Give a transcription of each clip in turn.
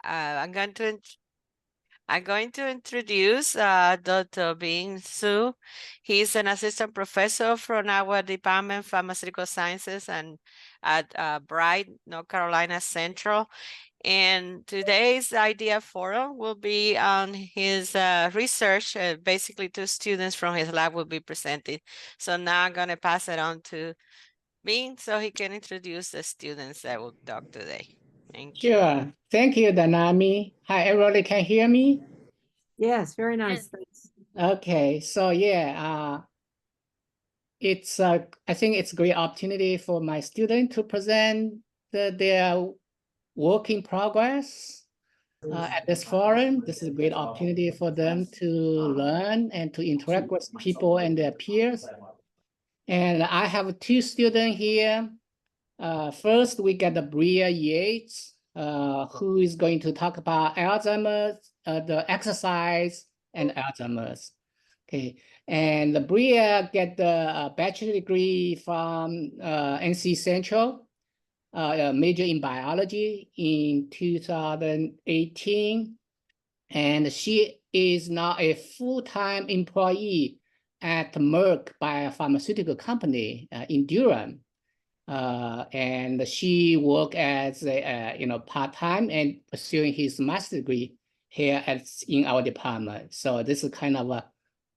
I'm going to introduce Dr. Bing Su. He's an assistant professor from our Department of Pharmaceutical Sciences and at BRITE, North Carolina Central. And today's idea forum will be on his research. Basically, 2 students from his lab will be presenting. So now I'm going to pass it on to Bing so he can introduce the students that will talk today. Thank you. Sure. Thank you, Danami. Hi, everybody can hear me? Yes, very nice. Thanks. Okay, so yeah, it's I think it's a great opportunity for my student to present their work in progress at this forum. This is a great opportunity for them to learn and to interact with people and their peers. And I have 2 students here. First, we got the Bria Yates, who is going to talk about Alzheimer's, the exercise and Alzheimer's. Okay, and the Bria get the bachelor degree from NC Central, major in biology in 2018. And she is now a full-time employee at Merck biopharmaceutical company in Durham. And she worked as a part-time and pursuing his master's degree here in our department. So this is kind of a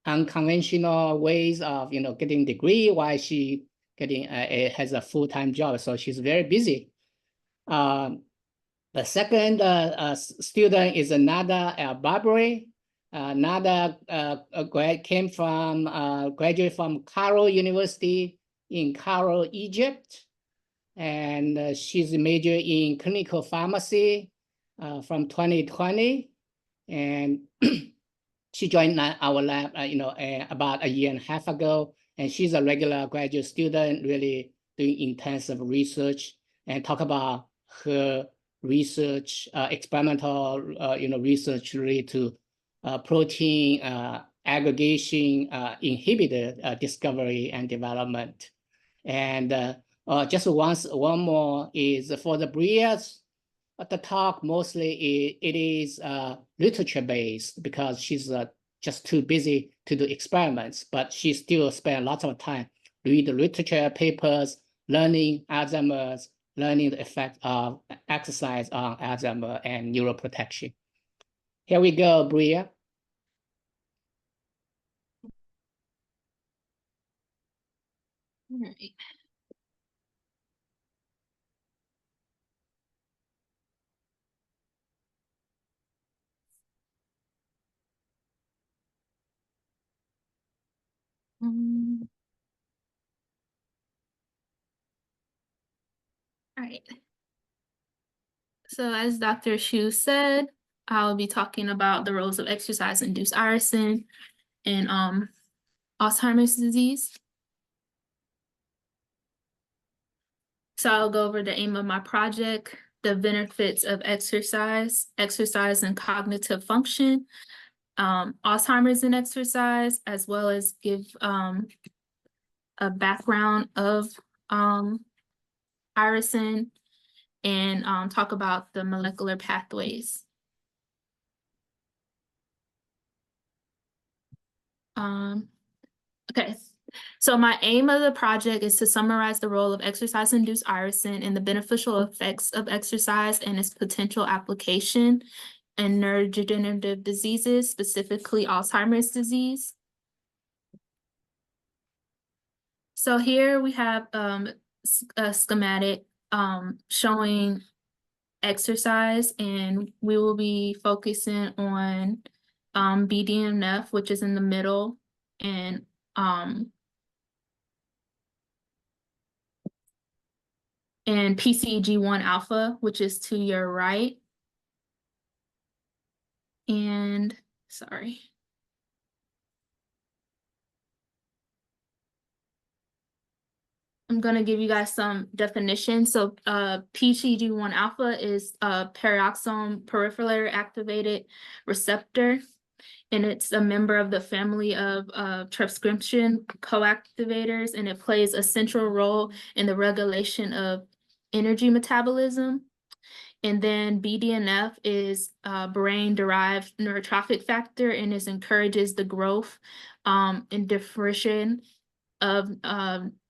unconventional ways of getting degree while she has a full-time job. So she's very busy. The second student is another Barbary. Another graduate from Cairo University in Cairo, Egypt. And she's a major in clinical pharmacy from 2020. And she joined our lab, about a year and a half ago. And she's a regular graduate student, really doing intensive research and talk about her research, experimental, research related to protein aggregation inhibitor discovery and development. And just one more is for the Bria's. The talk mostly it is literature based because she's just too busy to do experiments, but she still spends lots of time read the literature papers, learning Alzheimer's, learning the effect of exercise on Alzheimer and neuroprotection. Here we go, Bria. All right. All right. So as Dr. Xu said, I'll be talking about the roles of exercise-induced irisin in Alzheimer's disease. So I'll go over the aim of my project, the benefits of exercise and cognitive function, Alzheimer's and exercise, as well as give a background of irisin and talk about the molecular pathways. Okay, so my aim of the project is to summarize the role of exercise-induced irisin and the beneficial effects of exercise and its potential application in neurodegenerative diseases, specifically Alzheimer's disease. So here we have a schematic showing exercise, and we will be focusing on BDNF, which is in the middle, and PCG1 alpha, which is to your right. And sorry. I'm going to give you guys some definitions. So PCG1 alpha is a peroxisome peripherally activated receptor, and it's a member of the family of transcription coactivators, and it plays a central role in the regulation of energy metabolism. And then BDNF is brain-derived neurotrophic factor, and it encourages the growth and differentiation of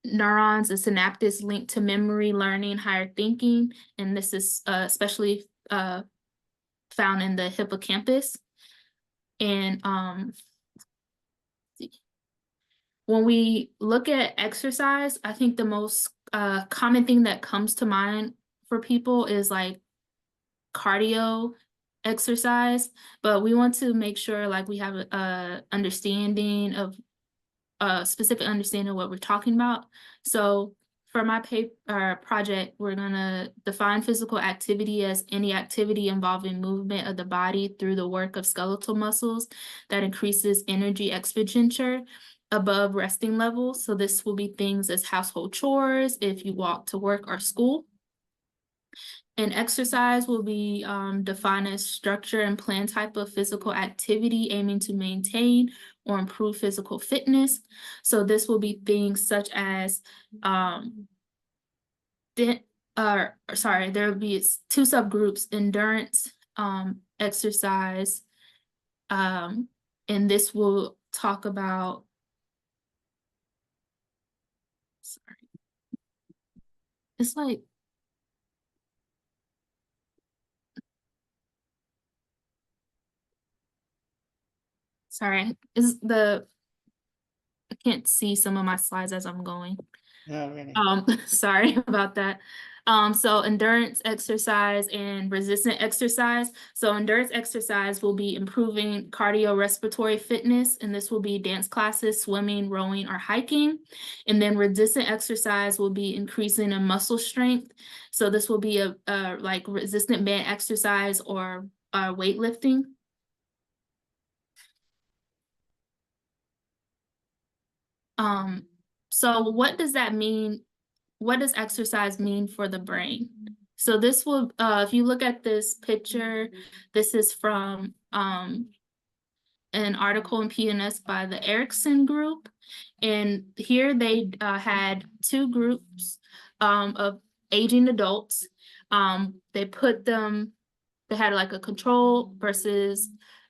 neurons and synapses linked to memory, learning, higher thinking. And this is especially found in the hippocampus. And when we look at exercise, I think the most common thing that comes to mind for people is like cardio exercise, but we want to make sure like we have a understanding of specific understanding of what we're talking about. So for my project, we're gonna define physical activity as any activity involving movement of the body through the work of skeletal muscles that increases energy expenditure above resting levels. So this will be things as household chores, if you walk to work or school. And exercise will be defined as structure and plan type of physical activity aiming to maintain or improve physical fitness. So this will be things such as, there will be two subgroups, endurance exercise, and this will talk about, sorry, it's like, sorry, I can't see some of my slides as I'm going. Oh, really? Sorry about that. So endurance exercise and resistant exercise. So endurance exercise will be improving cardiorespiratory fitness, and this will be dance classes, swimming, rowing, or hiking. And then resistant exercise will be increasing in muscle strength. So this will be a like resistant band exercise or weightlifting. So what does that mean? What does exercise mean for the brain? So this will, if you look at this picture, this is from an article in PNS by the Erickson group. And here they had two groups of aging adults. They had like a control versus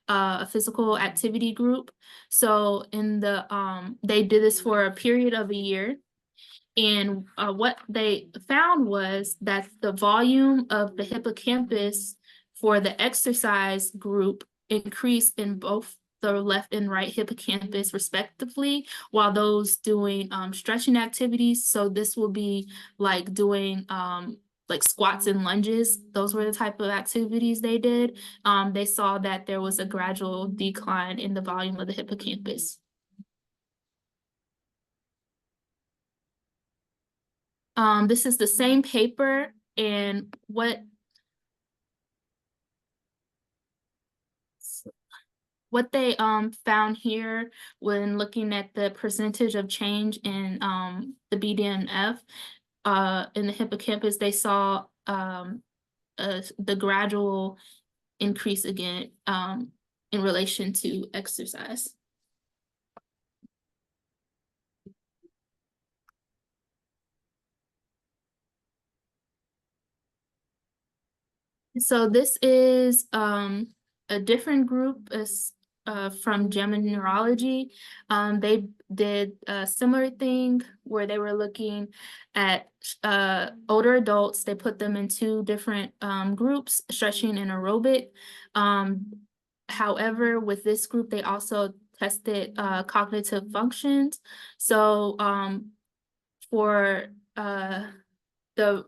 a physical activity group. So they did this for a period of a year. And what they found was that the volume of the hippocampus for the exercise group increased in both the left and right hippocampus respectively, while those doing stretching activities, so this will be like doing like squats and lunges, those were the type of activities they did, they saw that there was a gradual decline in the volume of the hippocampus. This is the same paper, and what they found here when looking at the percentage of change in the BDNF in the hippocampus, they saw the gradual increase again in relation to exercise. So this is a different group from JAMA Neurology. They did a similar thing where they were looking at older adults. They put them in two different groups, stretching and aerobic. However, with this group, they also tested cognitive functions. So for the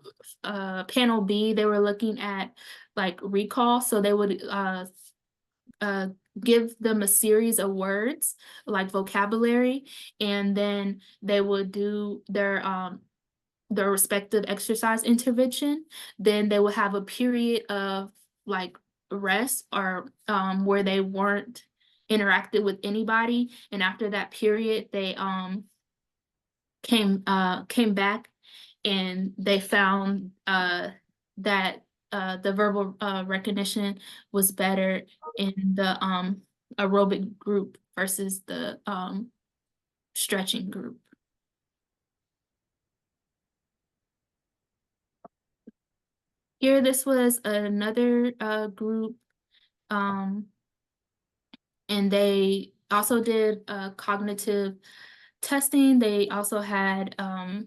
panel B, they were looking at like recall. So they would give them a series of words like vocabulary, and then they would do their respective exercise intervention. Then they would have a period of like rest or where they weren't interacted with anybody, and after that period they came back, and they found that the verbal recognition was better in the aerobic group versus the stretching group. Here, this was another group, and they also did cognitive testing. They also had a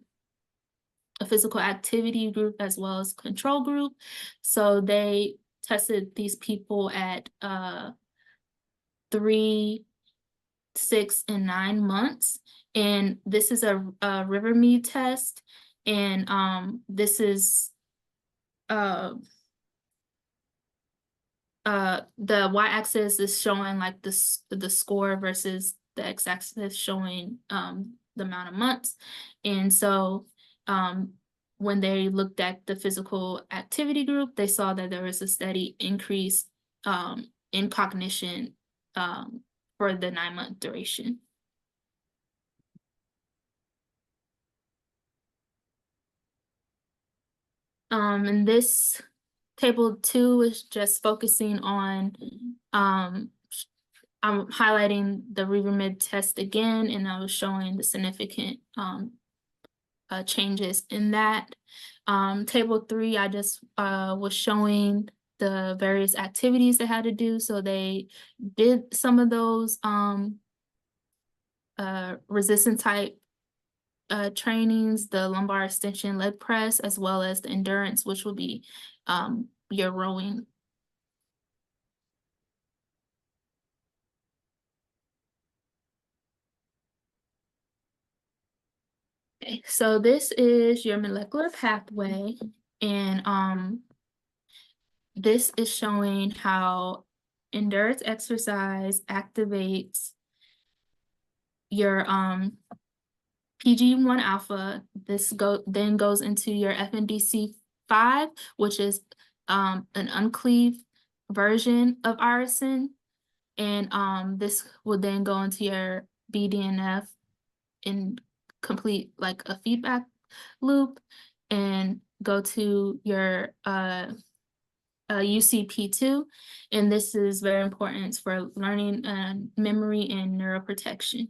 physical activity group as well as control group. So they tested these people at 3, 6, and 9 months. And this is a Rivermead test. And this is the y-axis is showing like the score versus the x-axis showing the amount of months. And so when they looked at the physical activity group, they saw that there was a steady increase in cognition for the 9-month duration. And this table 2 is just focusing on I'm highlighting the Rivermead test again, and I was showing the significant changes in that. Table 3, I just was showing the various activities they had to do. So they did some of those resistance type trainings, the lumbar extension leg press, as well as the endurance, which will be your rowing. Okay, so this is your molecular pathway, and this is showing how endurance exercise activates your PGE1 alpha. This then goes into your FNDC5, which is an uncleaved version of irisin, and this will then go into your BDNF and complete like a feedback loop and go to your UCP2, and this is very important for learning and memory and neuroprotection.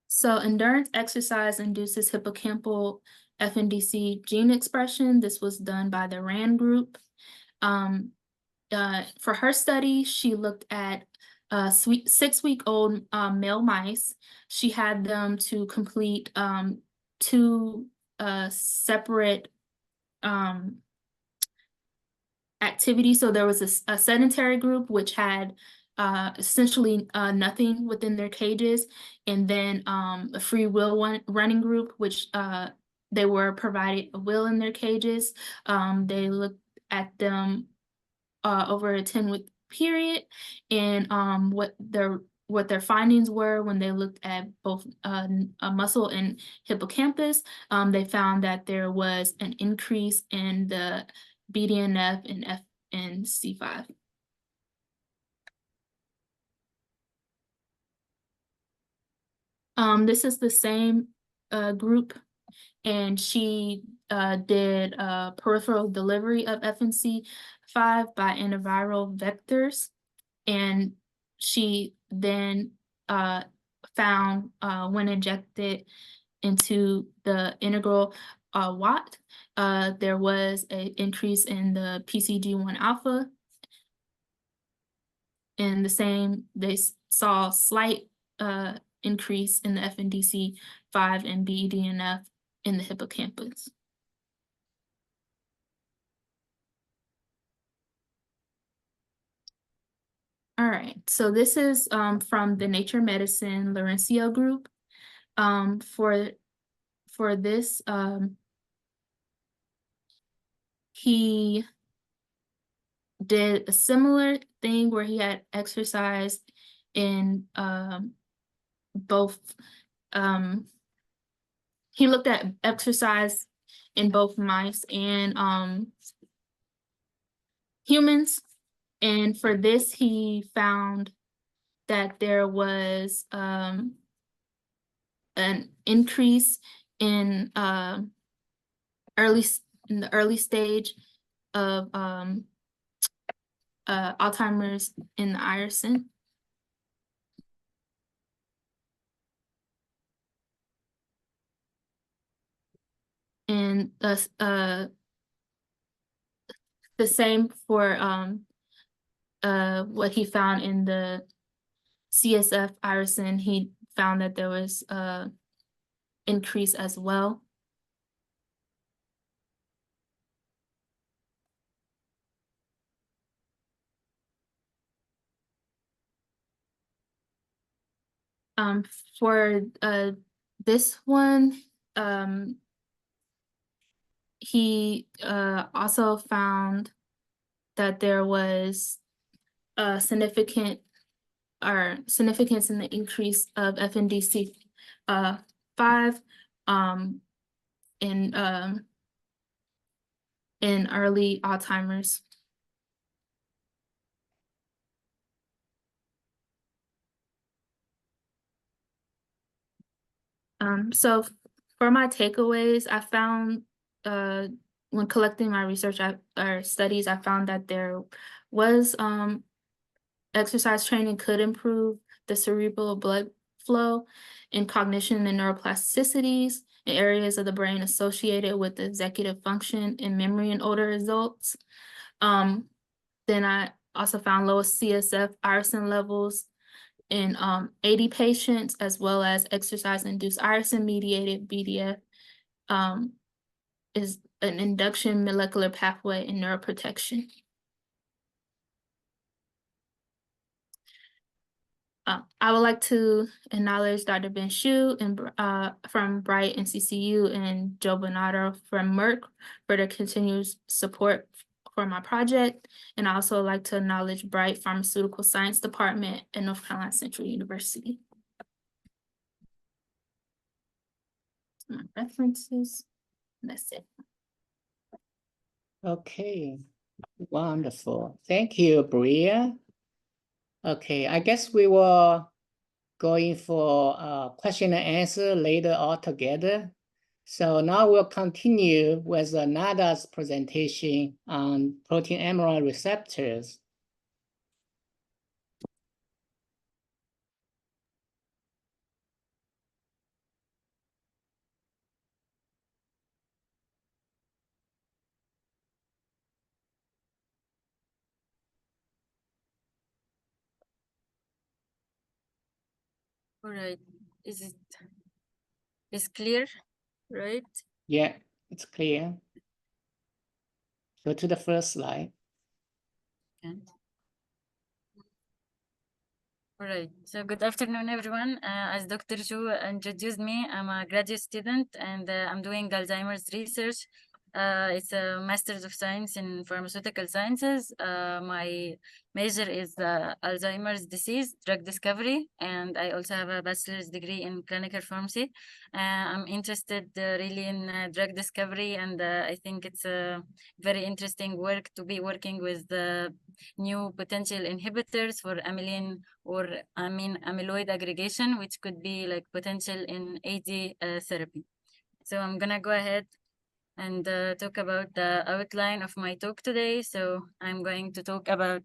So endurance exercise induces hippocampal FNDC gene expression. This was done by the RAND group. For her study, she looked at 6-week-old male mice. She had them to complete 2 separate activities. So there was a sedentary group, which had essentially nothing within their cages, and then a free will running group, which they were provided a wheel in their cages. They looked at them over a 10-week period, and what their findings were when they looked at both a muscle and hippocampus. They found that there was an increase in the BDNF and FNC5. This is the same group, and she did peripheral delivery of FNC5 by antiviral vectors, and she then found when injected into the integral watt, there was an increase in the PCG1 alpha, and the same, they saw slight increase in the FNDC5 and BDNF in the hippocampus. All right, so this is from the Nature Medicine Laurencio group. For this, he did a similar thing where he had exercised in both, he looked at exercise in both mice and humans. And for this, he found that there was an increase in the early stage of Alzheimer's in the irisin. And and the same for what he found in the CSF irisin. He found that there was increase as well. For this one, he also found that there was a significance in the increase of FNDC 5 in early Alzheimer's. So for my takeaways, I found when collecting my research or studies, I found that there was exercise training could improve the cerebral blood flow and cognition and neuroplasticities in areas of the brain associated with executive function and memory in older adults. Then I also found low CSF irisin levels in 80 patients, as well as exercise-induced irisin-mediated BDF is an induction molecular pathway in neuroprotection. I would like to acknowledge Dr. Ben Shu and from BRITE NCCU and Joe Bernardo from Merck for their continued support for my project. And I also like to acknowledge BRITE Pharmaceutical Science Department at North Carolina Central University. My references, and that's it. Okay, wonderful. Thank you, Bria. Okay, I guess we will going for question and answer later all together. So now we'll continue with Nada's presentation on protein amyloid receptors. All right, is clear, right? Yeah, it's clear. Go to the first slide. Okay. All right, so good afternoon, everyone. As Dr. Zhu introduced me, I'm a graduate student and I'm doing Alzheimer's research. It's a Master's of Science in Pharmaceutical Sciences. My major is Alzheimer's disease, drug discovery, and I also have a bachelor's degree in clinical pharmacy. I'm interested really in drug discovery, and I think it's a very interesting work to be working with the new potential inhibitors for amylin or amyloid aggregation, which could be like potential in AD therapy. So I'm gonna go ahead and talk about the outline of my talk today. So I'm going to talk about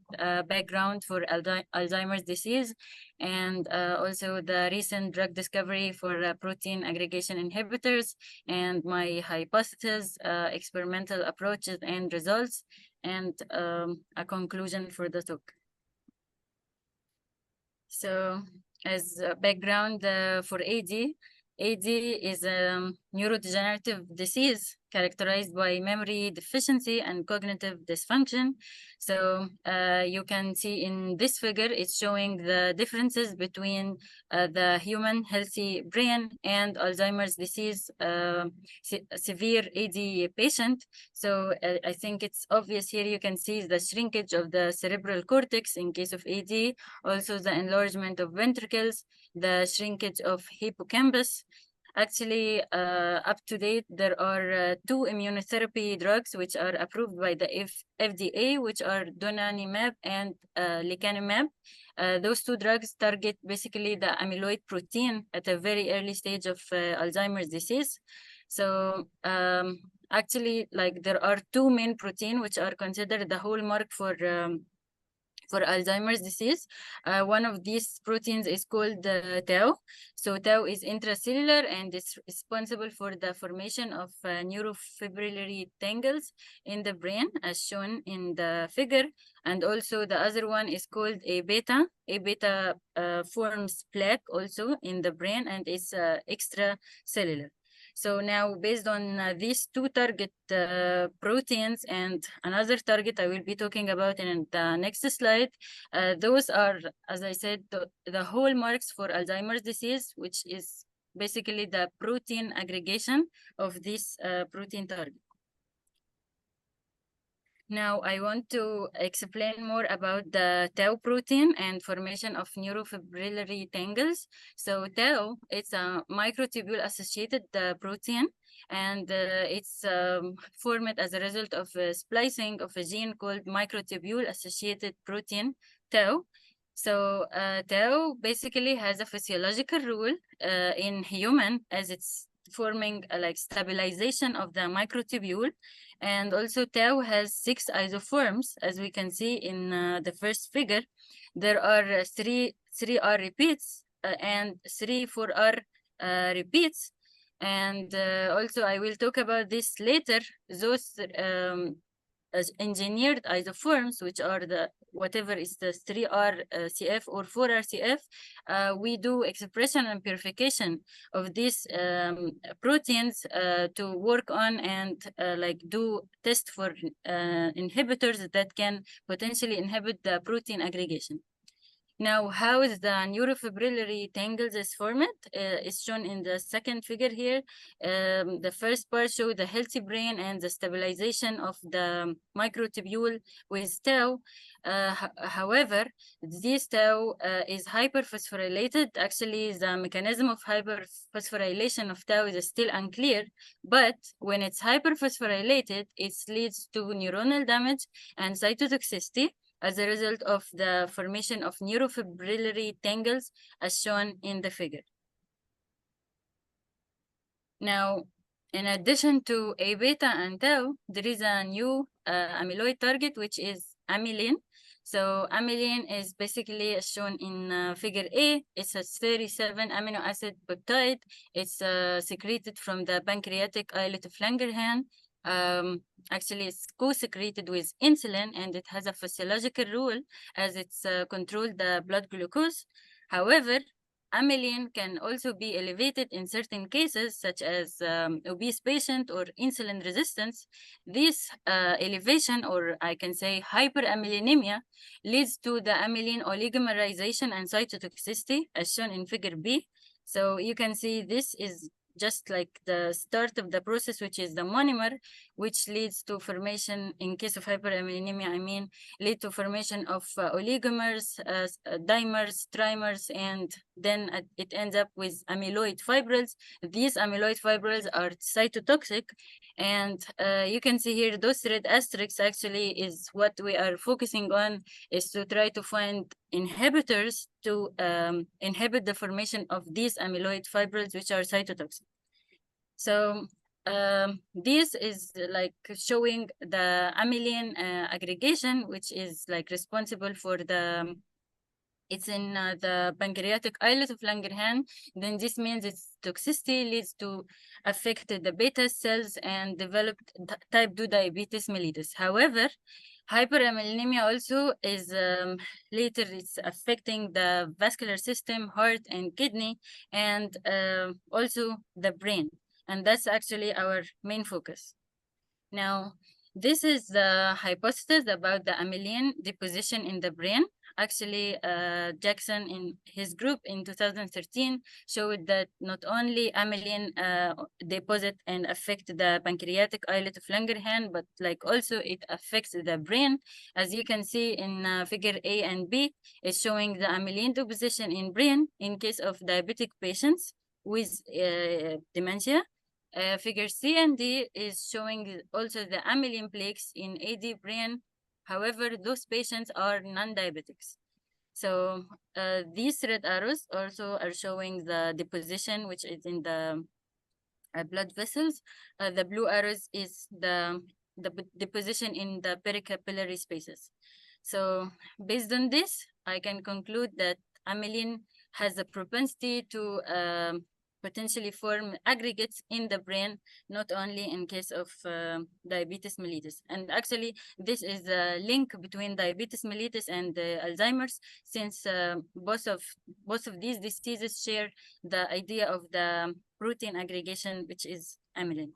background for Alzheimer's disease and also the recent drug discovery for protein aggregation inhibitors and my hypothesis, experimental approaches and results, and a conclusion for the talk. So as background for AD is a neurodegenerative disease characterized by memory deficiency and cognitive dysfunction. So you can see in this figure, it's showing the differences between the human healthy brain and Alzheimer's disease severe AD patient. So I think it's obvious here you can see the shrinkage of the cerebral cortex in case of AD, also the enlargement of ventricles, the shrinkage of hippocampus. Actually, up to date, there are 2 immunotherapy drugs which are approved by the FDA, which are donanemab and lecanemab. Those 2 drugs target basically the amyloid protein at a very early stage of Alzheimer's disease. So actually, like there are 2 main proteins which are considered the hallmark for for Alzheimer's disease. One of these proteins is called tau. So tau is intracellular and it's responsible for the formation of neurofibrillary tangles in the brain, as shown in the figure. And also the other one is called A beta. A beta forms plaque also in the brain and is extracellular. So now, based on these two target proteins and another target I will be talking about in the next slide, those are, as I said, the hallmarks for Alzheimer's disease, which is basically the protein aggregation of this protein target. Now, I want to explain more about the tau protein and formation of neurofibrillary tangles. So tau, it's a microtubule-associated protein, and it's formed as a result of splicing of a gene called microtubule-associated protein, tau. So tau basically has a physiological role in human, as it's forming like stabilization of the microtubule. And also tau has 6 isoforms, as we can see in the first figure. There are three R repeats and 3 4R repeats. And also I will talk about this later. Those as engineered isoforms, which are the whatever is the 3R CF or 4R CF, we do expression and purification of these proteins to work on and like do test for inhibitors that can potentially inhibit the protein aggregation. Now, how is the neurofibrillary tangles is formed? Is shown in the second figure here. The first part shows the healthy brain and the stabilization of the microtubule with tau. However, this tau is hyperphosphorylated. Actually, the mechanism of hyperphosphorylation of tau is still unclear, but when it's hyperphosphorylated, it leads to neuronal damage and cytotoxicity as a result of the formation of neurofibrillary tangles, as shown in the figure. Now, in addition to A beta and tau, there is a new amyloid target, which is amylin. So amylin is basically shown in figure A. It's a 37 amino acid peptide. It's secreted from the pancreatic islet of Langerhans. Actually, it's co-secreted with insulin, and it has a physiological role as it's controls the blood glucose. However, amylin can also be elevated in certain cases, such as obese patient or insulin resistance. This elevation, or I can say hyperamylinemia, leads to the amylin oligomerization and cytotoxicity, as shown in figure B. So you can see this is just like the start of the process, which is the monomer, which leads to formation, in case of hyperamylinemia, lead to formation of oligomers, dimers, trimers, and then it ends up with amyloid fibrils. These amyloid fibrils are cytotoxic, and you can see here those red asterisks actually is what we are focusing on, is to try to find inhibitors to inhibit the formation of these amyloid fibrils, which are cytotoxic. So this is like showing the amylin aggregation, which is like responsible for the, it's in the pancreatic islet of Langerhans. Then this means its toxicity leads to affect the beta cells and developed type 2 diabetes mellitus. However, hyperamylinemia also is later it's affecting the vascular system, heart and kidney, and also the brain. And that's actually our main focus. Now, this is the hypothesis about the amylin deposition in the brain. Actually, Jackson in his group in 2013 showed that not only amylin deposit and affect the pancreatic islet of Langerhans, but like also it affects the brain. As you can see in figure A and B, it's showing the amylin deposition in brain in case of diabetic patients with dementia. Figure C and D is showing also the amylin plaques in AD brain. However, those patients are non-diabetics. So these red arrows also are showing the deposition, which is in the blood vessels. The blue arrows is the deposition in the pericapillary spaces. So based on this, I can conclude that amylin has the propensity to potentially form aggregates in the brain, not only in case of diabetes mellitus. And actually, this is a link between diabetes mellitus and Alzheimer's, since both of these diseases share the idea of the protein aggregation, which is amylin.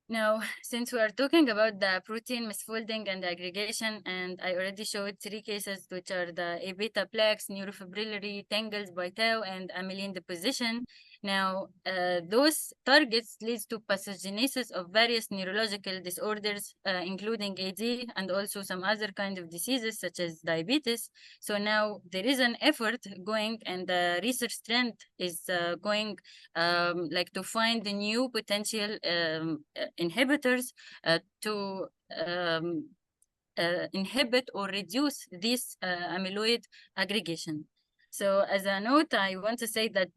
Now, since we are talking about the protein misfolding and aggregation, and I already showed 3 cases, which are the A-beta plaques, neurofibrillary tangles by tau, and amylin deposition. Now, those targets leads to pathogenesis of various neurological disorders, including AD, and also some other kind of diseases such as diabetes. So now there is an effort going, and the research trend is going like to find the new potential inhibitors to inhibit or reduce this amyloid aggregation. So as a note, I want to say that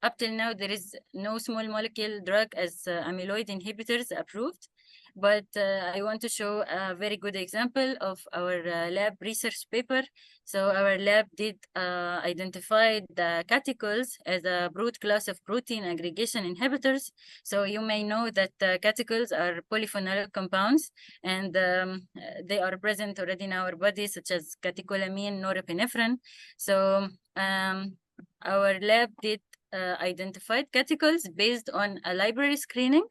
up till now, there is no small molecule drug as amyloid inhibitors approved. But I want to show a very good example of our lab research paper. So our lab did identify the catechol as a broad class of protein aggregation inhibitors. So you may know that catechol are polyphenolic compounds, and they are present already in our body, such as catecholamine, norepinephrine. So our lab did identified catechols based on a library screening,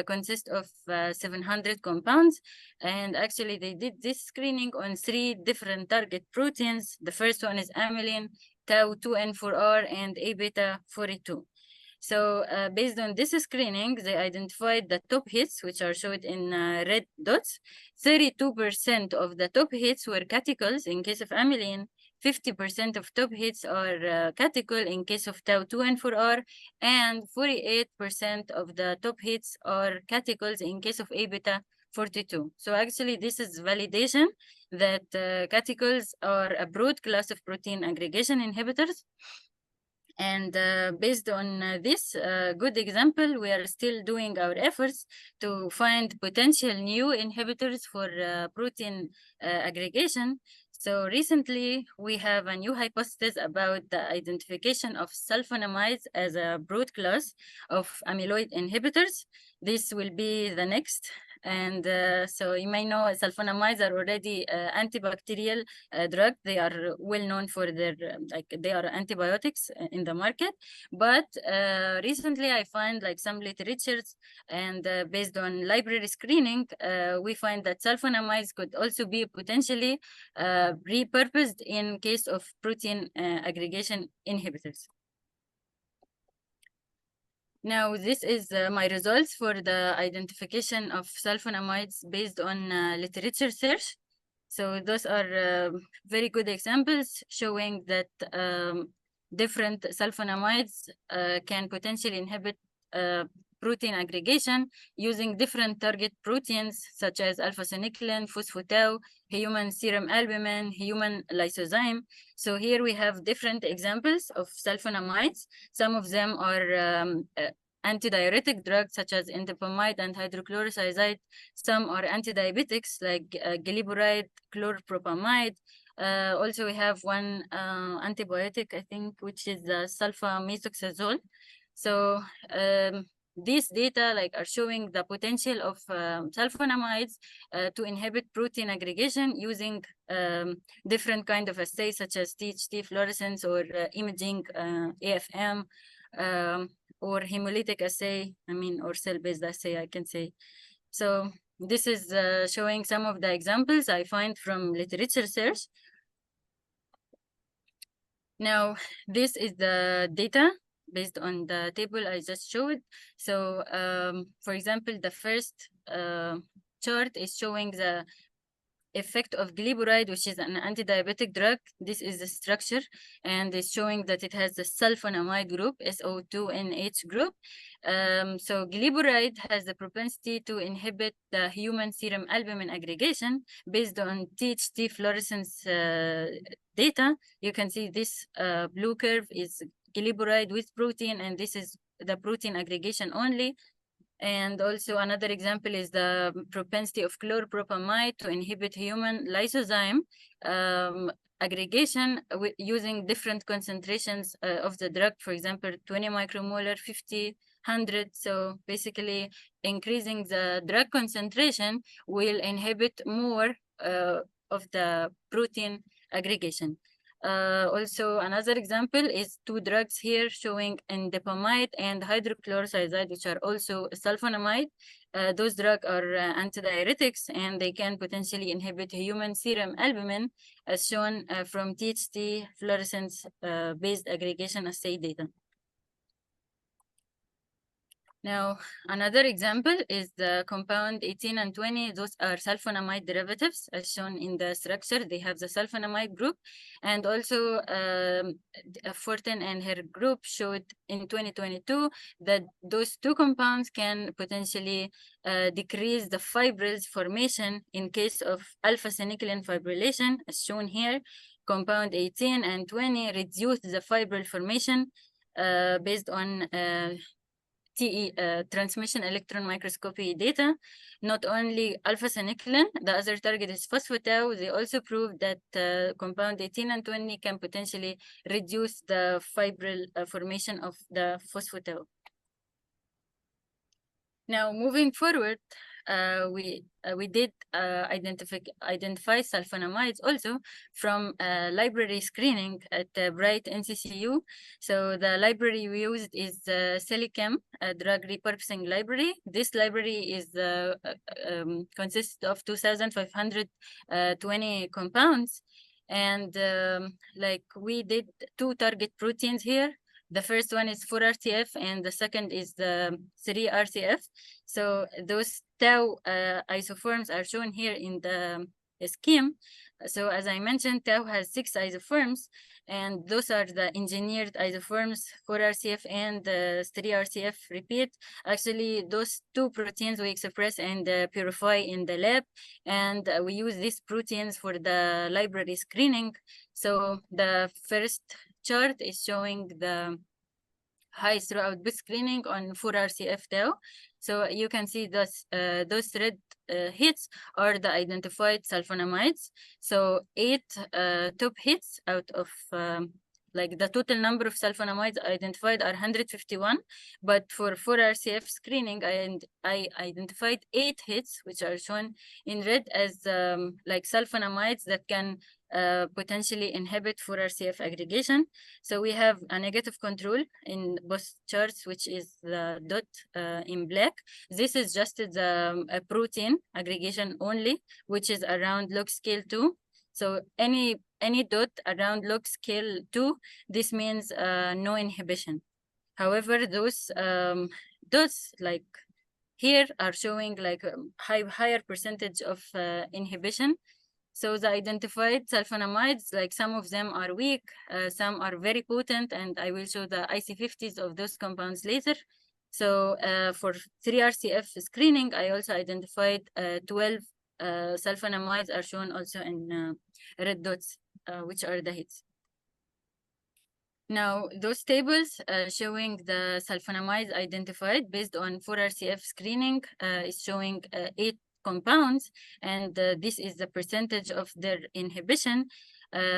consist of 700 compounds. And actually they did this screening on 3 different target proteins. The first one is amylin, tau2N4R, and A-beta 42. So based on this screening, they identified the top hits, which are showed in red dots. 32% of the top hits were catechols in case of amylin. 50% of top hits are catechol in case of tau2N4R, and 48% of the top hits are catechols in case of A-beta 42. So actually, this is validation that catechols are a broad class of protein aggregation inhibitors. And based on this good example, we are still doing our efforts to find potential new inhibitors for protein aggregation. So recently, we have a new hypothesis about the identification of sulfonamides as a broad class of amyloid inhibitors. This will be the next. And so you may know sulfonamides are already antibacterial drug. They are well known for their, they are antibiotics in the market. But recently I find some literatures, and based on library screening, we find that sulfonamides could also be potentially repurposed in case of protein aggregation inhibitors. Now, this is my results for the identification of sulfonamides based on literature search. So those are very good examples showing that different sulfonamides can potentially inhibit protein aggregation using different target proteins such as alpha-synuclein, phosphotau, human serum albumin, human lysozyme. So here we have different examples of sulfonamides. Some of them are antidiuretic drugs such as indapamide and hydrochlorothiazide. Some are antidiabetics like giliburide, chloropropamide. Also, we have one antibiotic, I think, which is sulfamethoxazole. So these data are showing the potential of sulfonamides to inhibit protein aggregation using different kind of assays such as THT fluorescence or imaging AFM or hemolytic assay, or cell-based assay, I can say. So this is showing some of the examples I find from literature search. Now, this is the data based on the table I just showed. So, for example, the first chart is showing the effect of giliburide, which is an anti-diabetic drug. This is the structure, and it's showing that it has the sulfonamide group, SO2NH group. So giliburide has the propensity to inhibit the human serum albumin aggregation based on THT fluorescence data. You can see this blue curve is giliburide with protein, and this is the protein aggregation only. And also another example is the propensity of chloropropamide to inhibit human lysozyme aggregation using different concentrations of the drug, for example, 20 micromolar, 50, 100. So basically increasing the drug concentration will inhibit more of the protein aggregation. Also, another example is two drugs here showing indapamide and hydrochlorothiazide, which are also sulfonamide. Those drugs are antidiuretics, and they can potentially inhibit human serum albumin, as shown from THT fluorescence-based aggregation assay data. Now, another example is the compound 18 and 20. Those are sulfonamide derivatives, as shown in the structure. They have the sulfonamide group, and also Fortin and her group showed in 2022 that those two compounds can potentially decrease the fibrils formation in case of alpha-synuclein fibrillation, as shown here. Compound 18 and 20 reduce the fibril formation based on transmission electron microscopy data. Not only alpha-synuclein, the other target is phospho-tau. They also proved that compound 18 and 20 can potentially reduce the fibril formation of the phospho-tau. Now, moving forward, we did identify sulfonamides also from library screening at BRITE NCCU. So the library we used is Silichem, a drug repurposing library. This library is consists of 2,520 compounds, and like we did two target proteins here. The first one is 4-RTF, and the second is the 3-RTF. So those tau isoforms are shown here in the scheme. So as I mentioned, tau has 6 isoforms, and those are the engineered isoforms, 4-RTF and 3-RTF repeat. Actually, those two proteins we express and purify in the lab, and we use these proteins for the library screening. So the first chart is showing the highs throughout bit screening on 4-RTF tau. So you can see those red hits are the identified sulfonamides. So 8 top hits out of like the total number of sulfonamides identified are 151, but for 4-RTF screening, I identified 8 hits, which are shown in red as like sulfonamides that can potentially inhibit 4-RTF aggregation. So we have a negative control in both charts, which is the dot in black. This is just the protein aggregation only, which is around log scale 2. So any dot around log scale 2, this means no inhibition. However, those dots like here are showing like a higher percentage of inhibition. So the identified sulfonamides, like some of them are weak, some are very potent, and I will show the IC50s of those compounds later. So for 3-RTF screening, I also identified 12 sulfonamides are shown also in red dots, which are the hits. Now, those tables showing the sulfonamides identified based on 4-RTF screening is showing 8 compounds, and this is the percentage of their inhibition.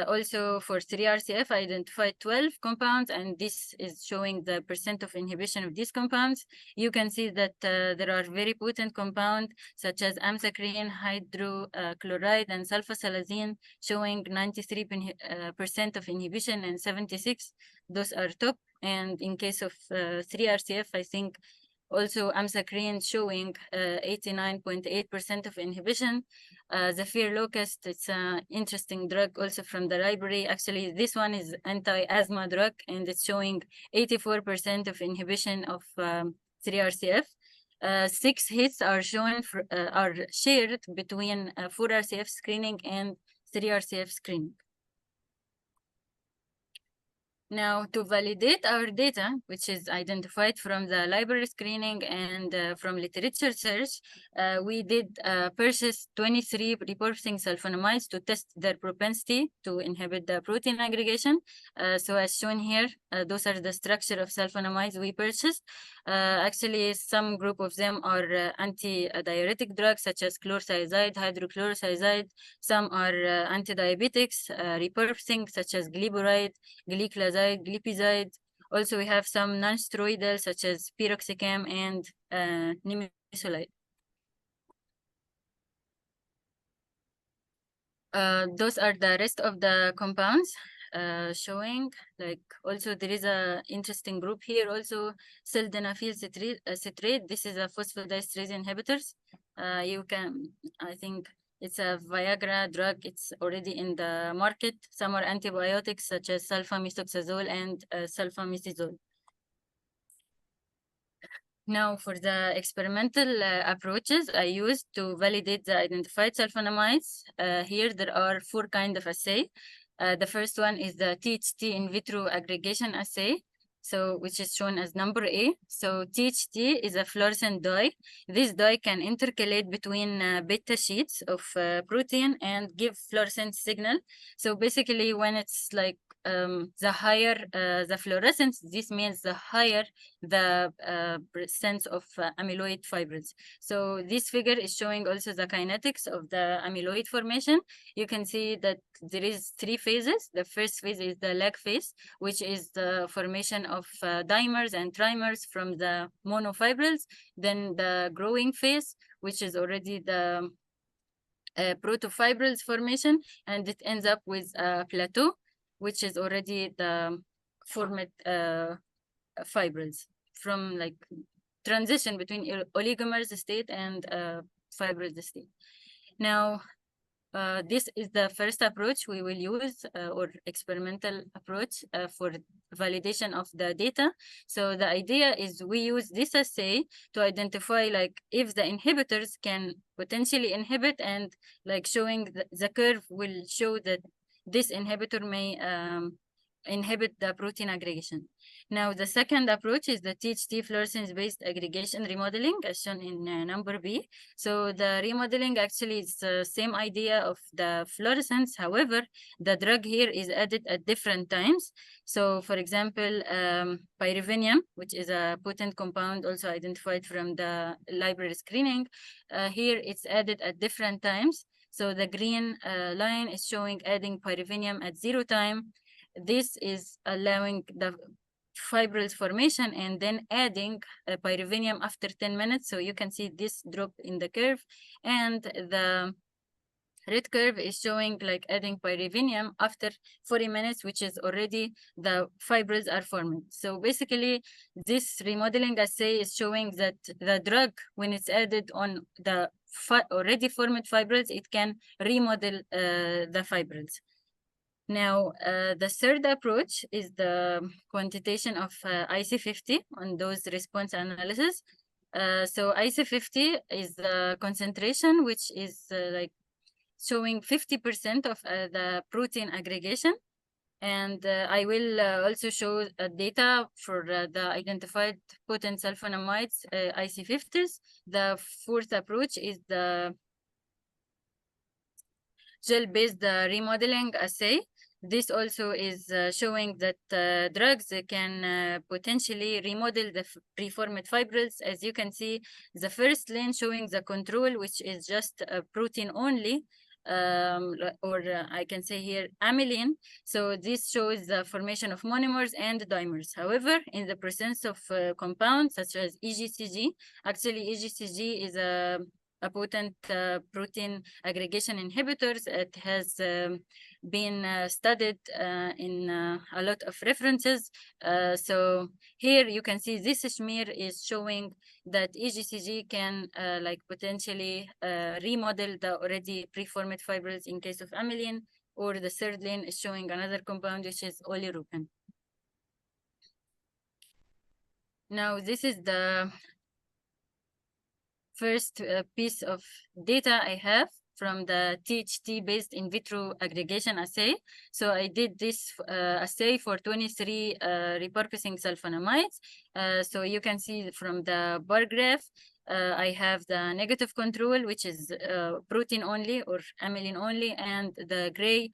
Also for 3-RTF, I identified 12 compounds, and this is showing the percent of inhibition of these compounds. You can see that there are very potent compounds such as amsacrine, hydrochloride, and sulfasalazine showing 93% of inhibition and 76. Those are top. And in case of 3-RTF, I think also amsacrine showing 89.8% of inhibition. Zephyr locust, it's an interesting drug also from the library. Actually, this one is anti-asthma drug, and it's showing 84% of inhibition of 3-RTF. 6 hits are shown are shared between 4-RTF screening and 3-RTF screening. Now, to validate our data, which is identified from the library screening and from literature search, we did purchase 23 repurposing sulfonamides to test their propensity to inhibit the protein aggregation. So as shown here, those are the structure of sulfonamides we purchased. Actually, some group of them are anti-diuretic drugs such as chlorothiazide, hydrochlorothiazide. Some are anti-diabetics, repurposing such as glyburide, glyclazide, glipizide. Also, we have some non-steroidal such as piroxicam and nimesulide. Those are the rest of the compounds showing. Like also there is a interesting group here also, sildenafil citrate. This is a phosphodiesterase inhibitors. You can, I think it's a Viagra drug. It's already in the market. Some are antibiotics such as sulfamethoxazole and sulfamethoxazole. Now, for the experimental approaches I used to validate the identified sulfonamides, here there are 4 kinds of assay. The first one is the THT in vitro aggregation assay, so which is shown as number A. So THT is a fluorescent dye. This dye can intercalate between beta sheets of protein and give fluorescent signal. So basically, when it's like the higher the fluorescence, this means the higher the sense of amyloid fibrils. So this figure is showing also the kinetics of the amyloid formation. You can see that there is 3 phases. The first phase is the lag phase, which is the formation of dimers and trimers from the monofibrils. Then the growing phase, which is already the protofibrils formation, and it ends up with a plateau, which is already the formed fibrils from like transition between oligomers state and fibrils state. Now, this is the first approach we will use, or experimental approach for validation of the data. So the idea is we use this assay to identify like if the inhibitors can potentially inhibit, and like showing the curve will show that this inhibitor may inhibit the protein aggregation. Now, the second approach is the THT fluorescence-based aggregation remodeling, as shown in number B. So the remodeling actually is the same idea of the fluorescence. However, the drug here is added at different times. So, for example, pyridinium, which is a potent compound also identified from the library screening, here it's added at different times. So the green line is showing adding pyridinium at 0 time. This is allowing the fibrils formation and then adding pyridinium after 10 minutes. So you can see this drop in the curve, and the red curve is showing like adding pyridinium after 40 minutes, which is already the fibrils are formed. So basically, this remodeling assay is showing that the drug, when it's added on the already formed fibrils, it can remodel the fibrils. Now, the third approach is the quantitation of IC50 on those response analysis. So IC50 is the concentration, which is like showing 50% of the protein aggregation. And I will also show data for the identified potent sulfonamides, IC50s. The fourth approach is the gel-based remodeling assay. This also is showing that drugs can potentially remodel the preformed fibrils. As you can see, the first lane showing the control, which is just protein only, or I can say here amylin. So this shows the formation of monomers and dimers. However, in the presence of compounds such as EGCG, actually EGCG is a potent protein aggregation inhibitors. It has been studied in a lot of references. So here you can see this smear is showing that EGCG can like potentially remodel the already preformed fibrils in case of amylin, or the third lane is showing another compound, which is oleuropein. Now, this is the first piece of data I have from the THT-based in vitro aggregation assay. So I did this assay for 23 repurposing sulfonamides. So you can see from the bar graph, I have the negative control, which is protein only or amylin only, and the gray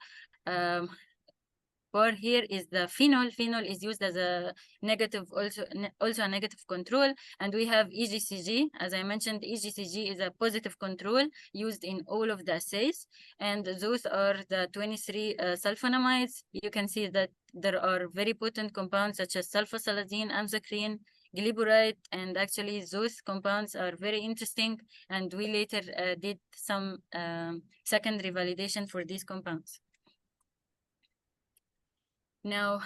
bar here is the phenol. Phenol is used as a negative, also a negative control. And we have EGCG. As I mentioned, EGCG is a positive control used in all of the assays. And those are the 23 sulfonamides. You can see that there are very potent compounds such as sulfasalazine, amzacrene, glyburide, and actually those compounds are very interesting. And we later did some secondary validation for these compounds. Now,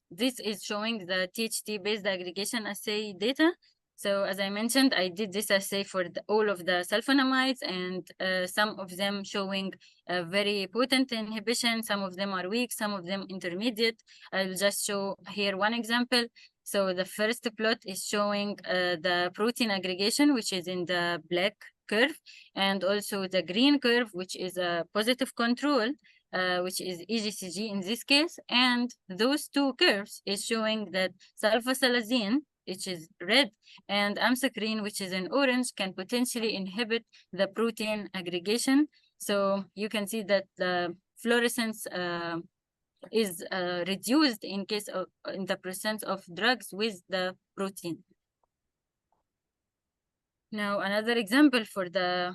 this is showing the THT-based aggregation assay data. So as I mentioned, I did this assay for all of the sulfonamides, and some of them showing a very potent inhibition. Some of them are weak, some of them intermediate. I'll just show here one example. So the first plot is showing the protein aggregation, which is in the black curve, and also the green curve, which is a positive control. Which is EGCG in this case, and those two curves is showing that sulfasalazine, which is red, and amzacrene, which is in orange, can potentially inhibit the protein aggregation. So you can see that the fluorescence is reduced in case of in the presence of drugs with the protein. Now, another example for the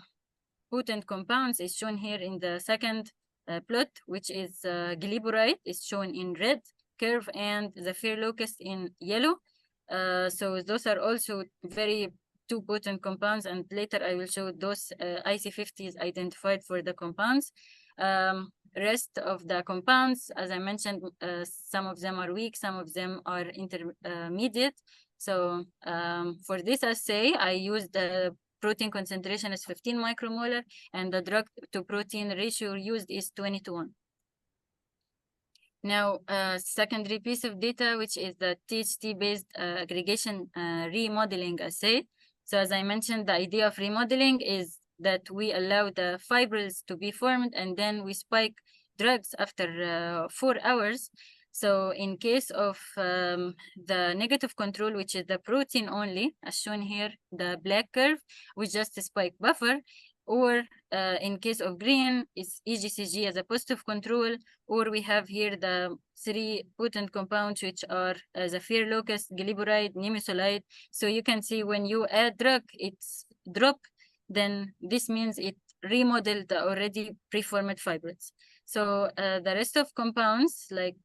potent compounds is shown here in the second plot, which is glyburide is shown in red curve and the fair locust in yellow. So those are also very two potent compounds, and later I will show those IC50s identified for the compounds. Rest of the compounds, as I mentioned, some of them are weak, some of them are intermediate. So for this assay, I used the protein concentration is 15 micromolar, and the drug to protein ratio used is 20:1. Now, secondary piece of data, which is the THT-based aggregation remodeling assay. So as I mentioned, the idea of remodeling is that we allow the fibrils to be formed, and then we spike drugs after 4 hours. So in case of the negative control, which is the protein only, as shown here, the black curve, we just spike buffer, or in case of green, it's EGCG as a positive control, or we have here the 3 potent compounds, which are the fair locust, glyburide, nimesulide. So you can see when you add drug, it's drop, then this means it remodeled the already preformed fibrils. So the rest of compounds, like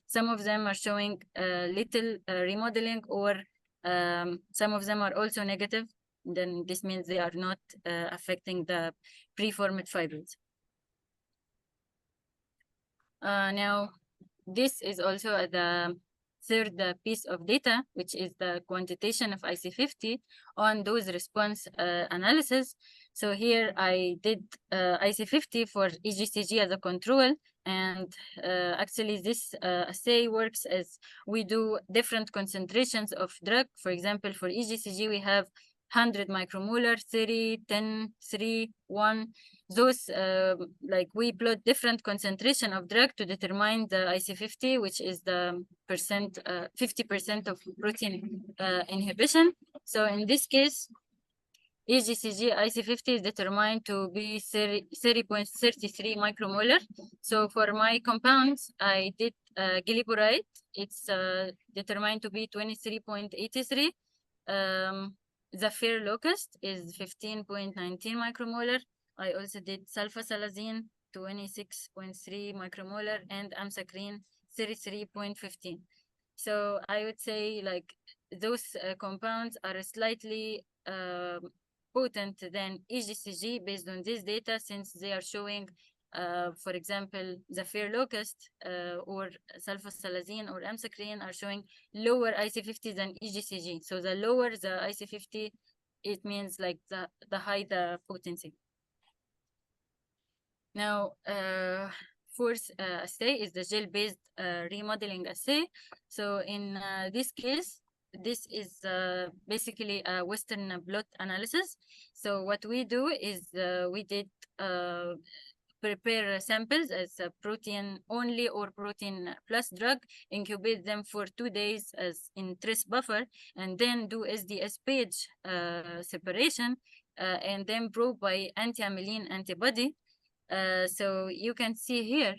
some of them are showing little remodeling, or some of them are also negative. Then this means they are not affecting the preformed fibrils. Now, this is also the third piece of data, which is the quantitation of IC50 on dose response analysis. So here I did IC50 for EGCG as a control, and actually this assay works as we do different concentrations of drug. For example, for EGCG, we have 100 micromolar, 30, 10, 3, 1. Those, like we plot different concentration of drug to determine the IC50, which is the 50% of protein inhibition. So in this case, EGCG IC50 is determined to be 30.33 micromolar. So for my compounds, I did glyburide. It's determined to be 23.83. The fair locust is 15.19 micromolar. I also did sulfasalazine, 26.3 micromolar, and amzacrene, 33.15. So I would say like those compounds are slightly potent than EGCG based on this data, since they are showing, for example, the fair locust or sulfasalazine or amzacrene are showing lower IC50 than EGCG. So the lower the IC50, it means like the higher the potency. Now, fourth assay is the gel-based remodeling assay. So in this case, this is basically a Western blot analysis. So what we do is we did prepare samples as a protein only or protein plus drug, incubate them for 2 days as in trace buffer, and then do SDS page separation, and then probe by anti-amylin antibody. So you can see here,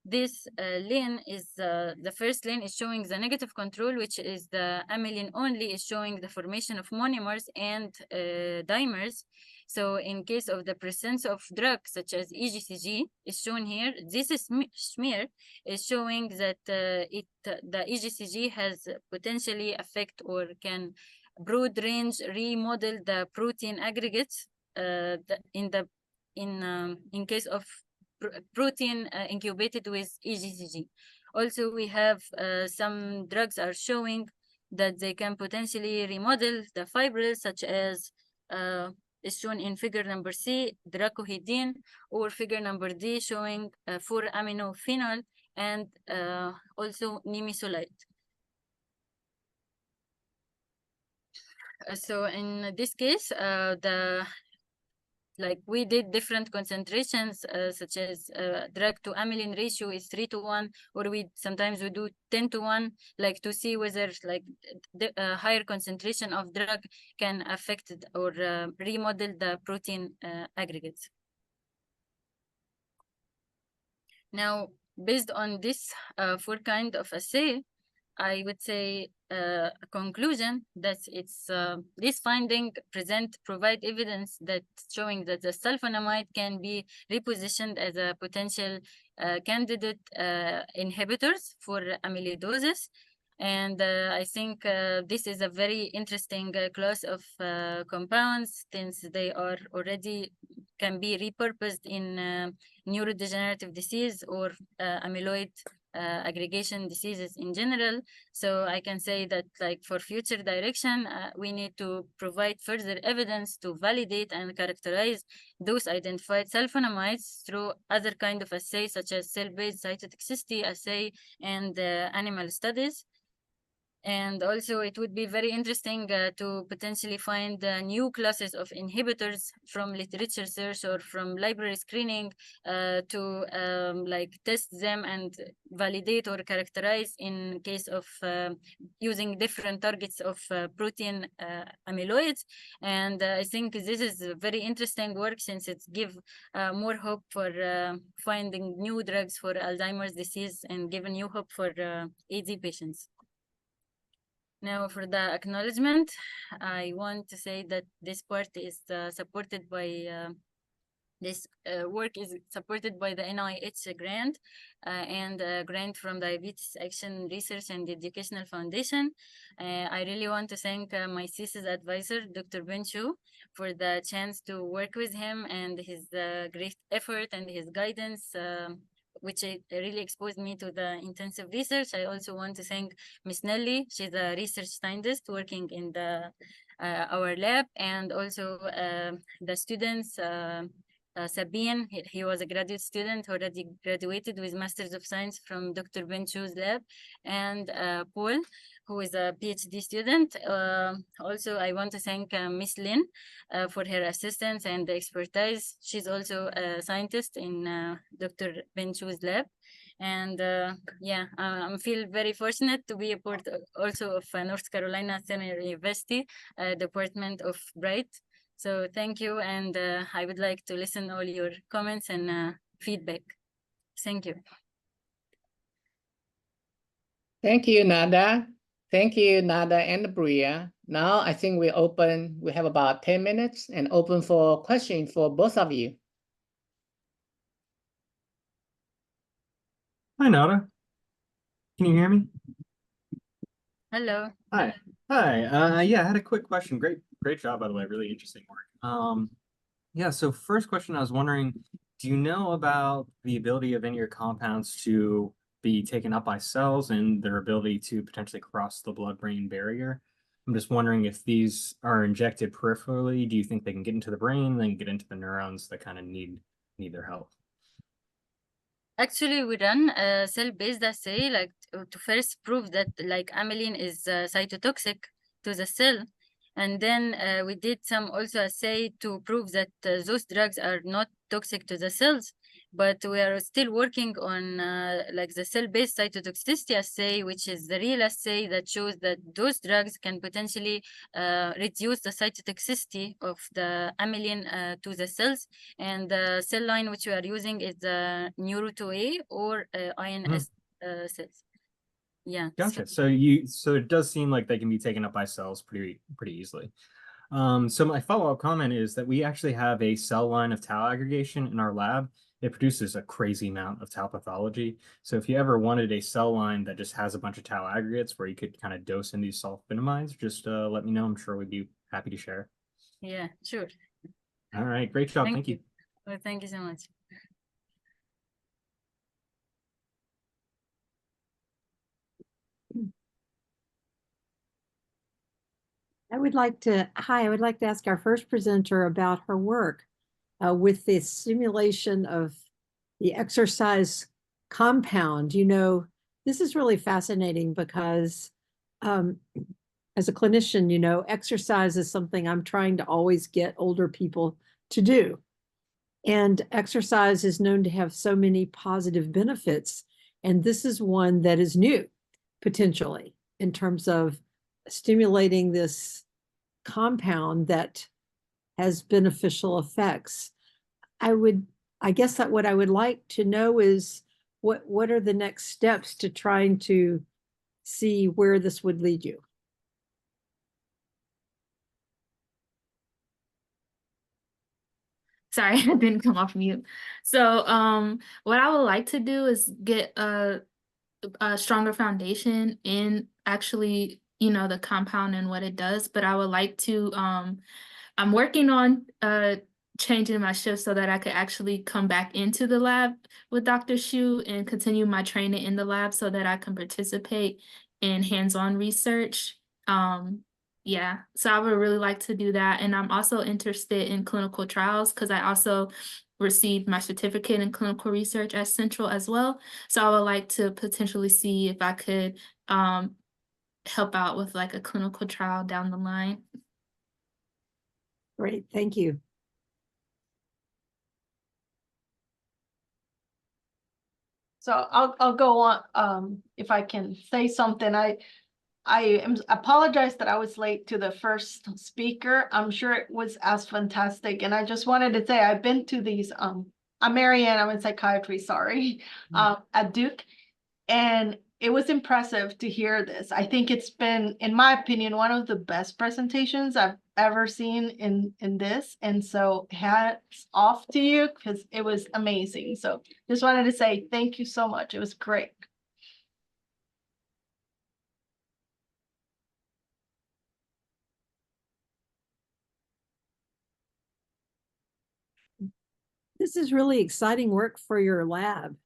this lane is the first lane is showing the negative control, which is the amylin only, is showing the formation of monomers and dimers. So in case of the presence of drugs such as EGCG is shown here, this is smear is showing that the EGCG has potentially affect or can broad range remodel the protein aggregates in case of protein incubated with EGCG. Also, we have some drugs are showing that they can potentially remodel the fibrils, such as is shown in figure number C, dracohidine, or figure number D showing 4-aminophenol and also nimesulide. So in this case, we did different concentrations, such as drug to amylin ratio is 3:1, or sometimes we do 10:1, like to see whether the higher concentration of drug can affect or remodel the protein aggregates. Now, based on this 4 kind of assay, I would say a conclusion that it's this finding provide evidence that showing that the sulfonamide can be repositioned as a potential candidate inhibitors for amyloidosis. And I think this is a very interesting class of compounds, since they are already can be repurposed in neurodegenerative disease or amyloid aggregation diseases in general. So I can say that for future direction, we need to provide further evidence to validate and characterize those identified sulfonamides through other kind of assays, such as cell-based cytotoxicity assay and animal studies. And also, it would be very interesting to potentially find new classes of inhibitors from literature search or from library screening to test them and validate or characterize in case of using different targets of protein amyloids. And I think this is very interesting work, since it gives more hope for finding new drugs for Alzheimer's disease and give new hope for AD patients. Now, for the acknowledgement, I want to say that this part is supported by this work is supported by the NIH grant and a grant from Diabetes Action Research and Educational Foundation. I really want to thank my thesis advisor, Dr. Ben Chu, for the chance to work with him and his great effort and his guidance, which really exposed me to the intensive research. I also want to thank Miss Nelly. She's a research scientist working in our lab, and also the students, Sabine, he was a graduate student, already graduated with Masters of Science from Dr. Ben Chu's lab, and Paul, who is a PhD student. Also, I want to thank Miss Lynn for her assistance and expertise. She's also a scientist in Dr. Ben Chu's lab. And I feel very fortunate to be a part also of North Carolina Senior University Department of BRITE. So thank you, and I would like to listen all your comments and feedback. Thank you. Thank you, Nada. Thank you, Nada and Bria. Now I think we have about 10 minutes and open for questions for both of you. Hi, Nada. Can you hear me? Hello. Hi. Hi. Yeah, I had a quick question. Great job, by the way. Really interesting work. Yeah, so first question, I was wondering, do you know about the ability of any of your compounds to be taken up by cells and their ability to potentially cross the blood-brain barrier? I'm just wondering, if these are injected peripherally, do you think they can get into the brain, then get into the neurons that kind of need their help? Actually, we run a cell-based assay, like to first prove that like amylin is cytotoxic to the cell, and then we did some also assay to prove that those drugs are not toxic to the cells. But we are still working on like the cell-based cytotoxicity assay, which is the real assay that shows that those drugs can potentially reduce the cytotoxicity of the amylin to the cells. And the cell line which we are using is the Neuro2A or INS cells. Yeah. Gotcha. So it does seem like they can be taken up by cells pretty easily. So my follow-up comment is that we actually have a cell line of tau aggregation in our lab. It produces a crazy amount of tau pathology. So if you ever wanted a cell line that just has a bunch of tau aggregates where you could kind of dose in these sulfonamides, just let me know. I'm sure we'd be happy to share. Yeah, sure. All right, great job. Thank you. Well, thank you so much. I would like to ask our first presenter about her work with the simulation of the exercise compound. You know, this is really fascinating because as a clinician, you know, exercise is something I'm trying to always get older people to do. And exercise is known to have so many positive benefits. And this is one that is new, potentially, in terms of stimulating this compound that has beneficial effects. I guess that what I would like to know is what are the next steps to trying to see where this would lead you? Sorry, I didn't come off mute. So what I would like to do is get a stronger foundation in actually, you know, the compound and what it does. But I would like to, I'm working on changing my shift so that I could actually come back into the lab with Dr. Xu and continue my training in the lab so that I can participate in hands-on research. Yeah, so I would really like to do that. And I'm also interested in clinical trials because I also received my certificate in clinical research at Central as well. So I would like to potentially see if I could help out with like a clinical trial down the line. Great, thank you. So I'll go on if I can say something. I apologize that I was late to the first speaker. I'm sure it was as fantastic. And I just wanted to say I've been to these, I'm Marianne, I'm in psychiatry, sorry, at Duke. And it was impressive to hear this. I think it's been, in my opinion, one of the best presentations I've ever seen in this. And so hats off to you because it was amazing. So just wanted to say thank you so much. It was great. This is really exciting work for your lab.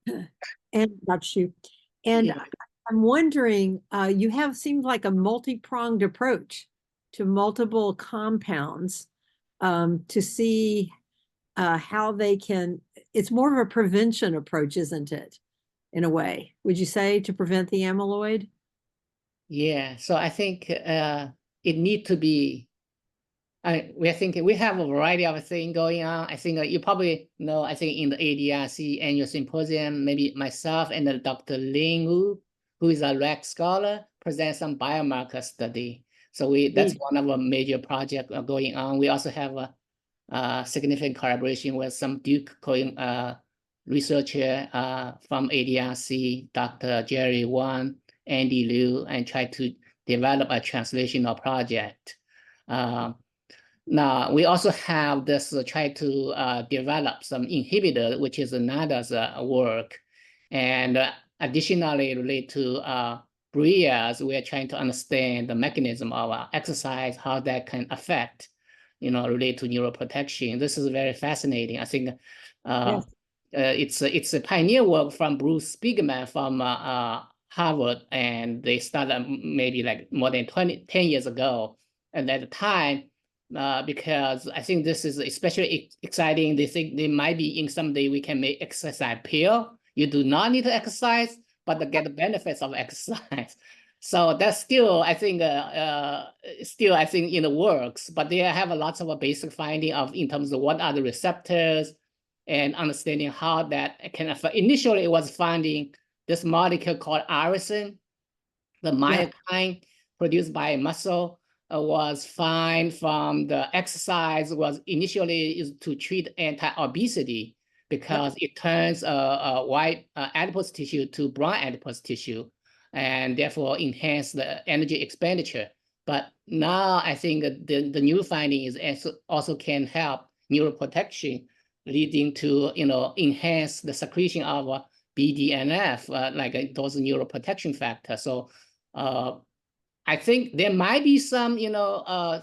And not you. And Yeah. I'm wondering, you have seemed like a multi-pronged approach to multiple compounds to see how they can, it's more of a prevention approach, isn't it? In a way, would you say, to prevent the amyloid? Yeah, so I think it need to be, we think we have a variety of things going on. I think you probably know, I think in the ADRC annual symposium, maybe myself and Dr. Ling Wu, who is a REC scholar, present some biomarker study. So that's one of our major projects going on. We also have a significant collaboration with some Duke researcher from ADRC, Dr. Jerry Wang, Andy Liu, and try to develop a translational project. Now, we also have this try to develop some inhibitor, which is another's work. And additionally, related to BRITE, we are trying to understand the mechanism of exercise, how that can affect, you know, related to neuroprotection. This is very fascinating. I think it's a pioneer work from Bruce Spiegelman from Harvard, and they started maybe like more than 10 years ago. And at the time, because I think this is especially exciting. They think they might be in someday we can make exercise pill. You do not need to exercise, but to get the benefits of exercise. So that's still, I think, in the works. But they have a lots of basic finding of in terms of what are the receptors and understanding how that can affect. Initially, it was finding this molecule called irisin, the myokine produced by muscle. Was fine from the exercise was initially is to treat anti-obesity because it turns white adipose tissue to brown adipose tissue and therefore enhance the energy expenditure. But now I think the new finding is also can help neuroprotection, leading to enhance the secretion of BDNF, like those neuroprotection factors. So I think there might be some, there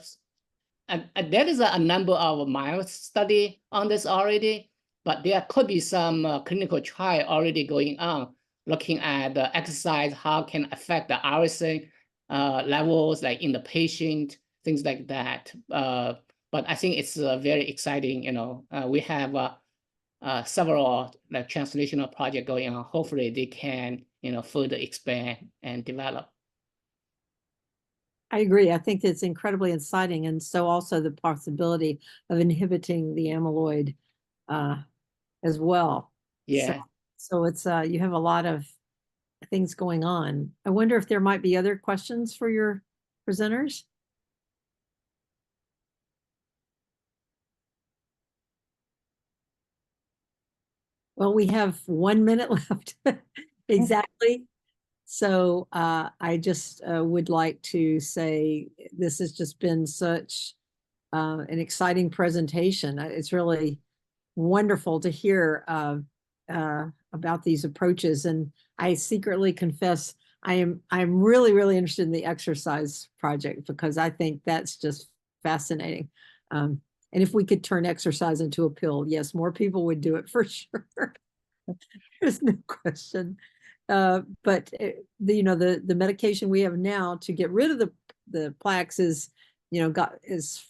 is a number of mild study on this already, but there could be some clinical trial already going on, looking at the exercise, how can affect the irisin levels, like in the patient, things like that. But I think it's very exciting. We have several like translational projects going on. Hopefully, they can further expand and develop. I agree. I think it's incredibly exciting, and so also the possibility of inhibiting the amyloid as well. Yeah. So it's you have a lot of things going on. I wonder if there might be other questions for your presenters. Well, we have 1 minute left. Exactly. So I just would like to say this has just been such an exciting presentation. It's really wonderful to hear about these approaches. And I secretly confess I'm really, really interested in the exercise project because I think that's just fascinating. And if we could turn exercise into a pill, yes, more people would do it for sure. There's no question. But the medication we have now to get rid of the plaques is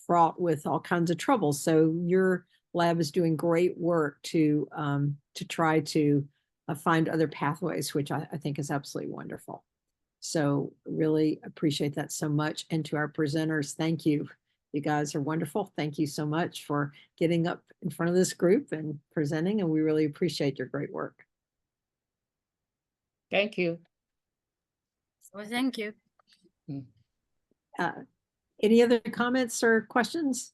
fraught with all kinds of trouble. So your lab is doing great work to try to find other pathways, which I think is absolutely wonderful. So really appreciate that so much. And to our presenters, thank you. You guys are wonderful. Thank you so much for getting up in front of this group and presenting, and we really appreciate your great work. Thank you. Well, thank you. Any other comments or questions?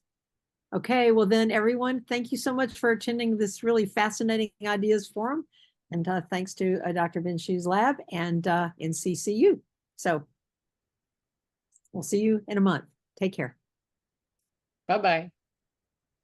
Okay, well then everyone, thank you so much for attending this really fascinating ideas forum. And thanks to Dr. Binshu's lab and NCCU. So we'll see you in a month. Take care. Bye-bye.